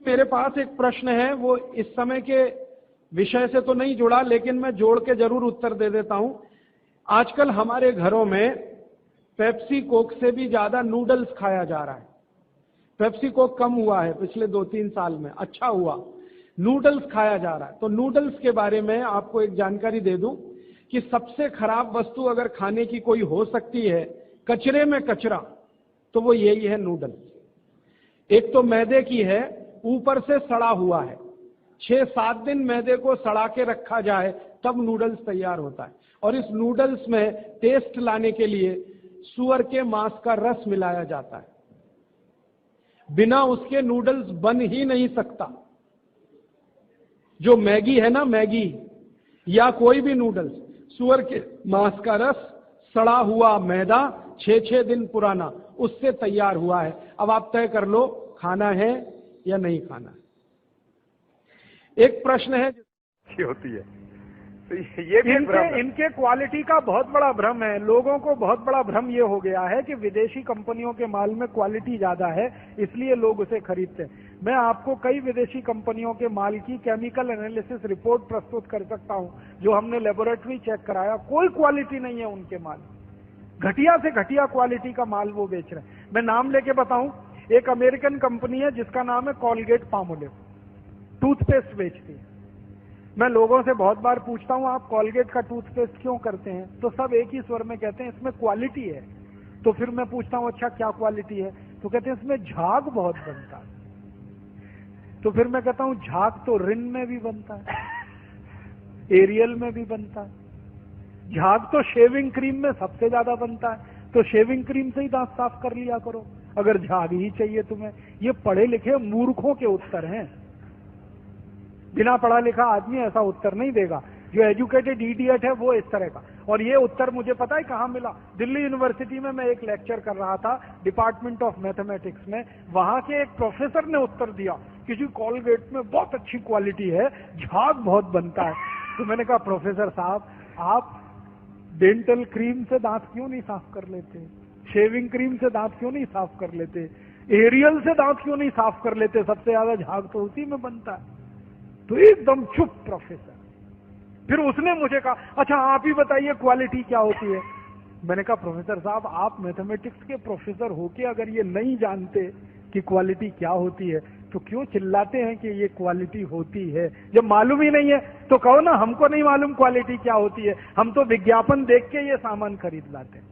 मेरे पास एक प्रश्न है, वो इस समय के विषय से तो नहीं जुड़ा, लेकिन मैं जोड़ के जरूर उत्तर दे देता हूं। आजकल हमारे घरों में पेप्सी कोक से भी ज्यादा नूडल्स खाया जा रहा है। पेप्सी कोक कम हुआ है पिछले 2-3 साल में, अच्छा हुआ, नूडल्स खाया जा रहा है। तो नूडल्स के बारे में आपको एक जानकारी दे दूं कि सबसे खराब वस्तु अगर खाने की कोई हो सकती है, कचरे में कचरा, तो वो यही है नूडल्स। एक तो मैदे की है, ऊपर से सड़ा हुआ है। 6-7 दिन मैदे को सड़ा के रखा जाए तब नूडल्स तैयार होता है। और इस नूडल्स में टेस्ट लाने के लिए सूअर के मांस का रस मिलाया जाता है। बिना उसके नूडल्स बन ही नहीं सकता। जो मैगी है ना, मैगी या कोई भी नूडल्स, सूअर के मांस का रस, सड़ा हुआ मैदा, 6-6 दिन पुराना, उससे तैयार हुआ है। अब आप तय कर लो खाना है या नहीं खाना है। एक प्रश्न है होती है, तो ये भी इनके क्वालिटी का बहुत बड़ा भ्रम है। लोगों को बहुत बड़ा भ्रम ये हो गया है कि विदेशी कंपनियों के माल में क्वालिटी ज्यादा है, इसलिए लोग उसे खरीदते हैं। मैं आपको कई विदेशी कंपनियों के माल की केमिकल एनालिसिस रिपोर्ट प्रस्तुत कर सकता हूं, जो हमने लेबोरेटरी चेक कराया, कोई क्वालिटी नहीं है उनके माल। घटिया से घटिया क्वालिटी का माल वो बेच रहे हैं। मैं नाम लेके बताऊं, एक अमेरिकन कंपनी है जिसका नाम है कॉलगेट पामोलिव, टूथपेस्ट बेचती है। मैं लोगों से बहुत बार पूछता हूं, आप कॉलगेट का टूथपेस्ट क्यों करते हैं? तो सब एक ही स्वर में कहते हैं इसमें क्वालिटी है। तो फिर मैं पूछता हूं अच्छा क्या क्वालिटी है? तो कहते हैं इसमें झाग बहुत बनता है। तो फिर मैं कहता हूं झाग तो रिन में भी बनता है, एरियल में भी बनता है। झाग तो शेविंग क्रीम में सबसे ज्यादा बनता है, तो शेविंग क्रीम से ही दांत साफ कर लिया करो अगर झाग ही चाहिए तुम्हें। ये पढ़े लिखे मूर्खों के उत्तर हैं। बिना पढ़ा लिखा आदमी ऐसा उत्तर नहीं देगा। जो एजुकेटेड इडियट है वो इस तरह का। और ये उत्तर मुझे पता है कहां मिला? दिल्ली यूनिवर्सिटी में मैं एक लेक्चर कर रहा था डिपार्टमेंट ऑफ मैथमेटिक्स में। वहां के एक प्रोफेसर ने उत्तर दिया कि जी कॉलगेट में बहुत अच्छी क्वालिटी है, झाग बहुत बनता है। तो मैंने कहा प्रोफेसर साहब, आप डेंटल क्रीम से दांत क्यों नहीं साफ कर लेते? शेविंग क्रीम से दांत क्यों नहीं साफ कर लेते? एरियल से दांत क्यों नहीं साफ कर लेते? सबसे ज्यादा झाग तो उसी में बनता है। तो एकदम चुप प्रोफेसर। फिर उसने मुझे कहा अच्छा आप ही बताइए क्वालिटी क्या होती है? मैंने कहा प्रोफेसर साहब, आप मैथमेटिक्स के प्रोफेसर होके अगर ये नहीं जानते कि क्वालिटी क्या होती है तो क्यों चिल्लाते हैं कि ये क्वालिटी होती है? जब मालूम ही नहीं है तो कहो ना हमको नहीं मालूम क्वालिटी क्या होती है, हम तो विज्ञापन देख के ये सामान खरीद लाते हैं।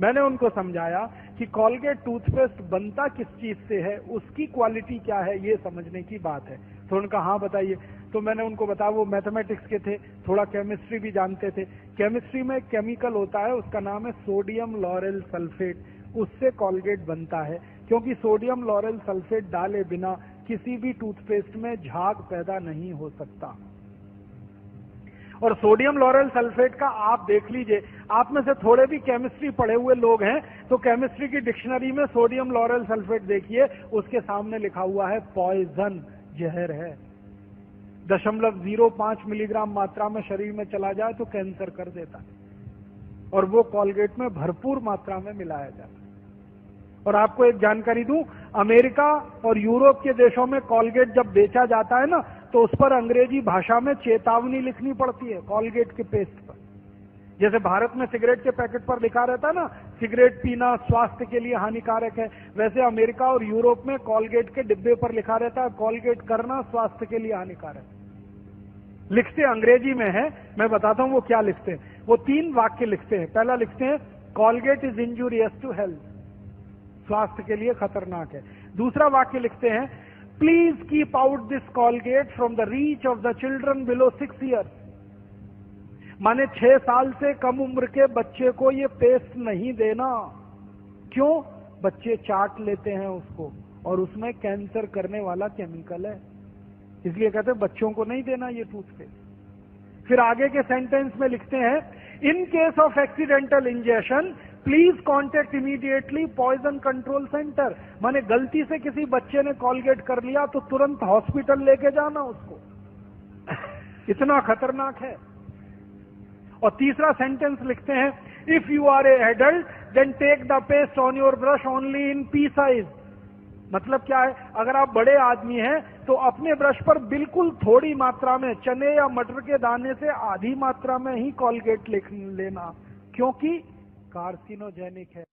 मैंने उनको समझाया कि कॉलगेट टूथपेस्ट बनता किस चीज से है, उसकी क्वालिटी क्या है, ये समझने की बात है। तो उनका हाँ बताइए। तो मैंने उनको बताया, वो मैथमेटिक्स के थे, थोड़ा केमिस्ट्री भी जानते थे। केमिस्ट्री में एक केमिकल होता है, उसका नाम है सोडियम लॉरेल सल्फेट, उससे कॉलगेट बनता है। क्योंकि सोडियम लॉरेल सल्फेट डाले बिना किसी भी टूथपेस्ट में झाग पैदा नहीं हो सकता। और सोडियम लॉरेल सल्फेट का आप देख लीजिए, आप में से थोड़े भी केमिस्ट्री पढ़े हुए लोग हैं तो केमिस्ट्री की डिक्शनरी में सोडियम लॉरेल सल्फेट देखिए, उसके सामने लिखा हुआ है पॉइजन, जहर है। 0.05 मिलीग्राम मात्रा में शरीर में चला जाए तो कैंसर कर देता है। और वो कॉलगेट में भरपूर मात्रा में मिलाया जाता है। और आपको एक जानकारी दूं, अमेरिका और यूरोप के देशों में कॉलगेट जब बेचा जाता है ना, तो उस पर अंग्रेजी भाषा में चेतावनी लिखनी पड़ती है कॉलगेट के पेस्ट पर। जैसे भारत में सिगरेट के पैकेट पर लिखा रहता है ना, सिगरेट पीना स्वास्थ्य के लिए हानिकारक है, वैसे अमेरिका और यूरोप में कॉलगेट के डिब्बे पर लिखा रहता है कॉलगेट करना स्वास्थ्य के लिए हानिकारक। लिखते अंग्रेजी में है, मैं बताता हूं वो क्या लिखते हैं। वो 3 वाक्य लिखते हैं। पहला लिखते हैं Colgate is injurious to health, स्वास्थ्य के लिए खतरनाक है। दूसरा वाक्य लिखते हैं please keep out this Colgate from the reach of the children below 6 years. माने 6 साल से कम उम्र के बच्चे को ये पेस्ट नहीं देना। क्यों? बच्चे चाट लेते हैं उसको और उसमें कैंसर करने वाला केमिकल है, इसलिए कहते हैं बच्चों को नहीं देना ये टूथपेस्ट। फिर आगे के सेंटेंस में लिखते हैं in case of accidental injection please contact immediately poison control centre. माने गलती से किसी बच्चे ने कॉलगेट कर लिया तो तुरंत हॉस्पिटल लेके जाना उसको, इतना खतरनाक है। और तीसरा सेंटेंस लिखते हैं if you are a adult then take the paste on your brush only in pea size. मतलब क्या है? अगर आप बड़े आदमी हैं तो अपने ब्रश पर बिल्कुल थोड़ी मात्रा में, चने या मटर के दाने से आधी मात्रा में ही कोलगेट लेना, क्योंकि कार्सिनोजेनिक है।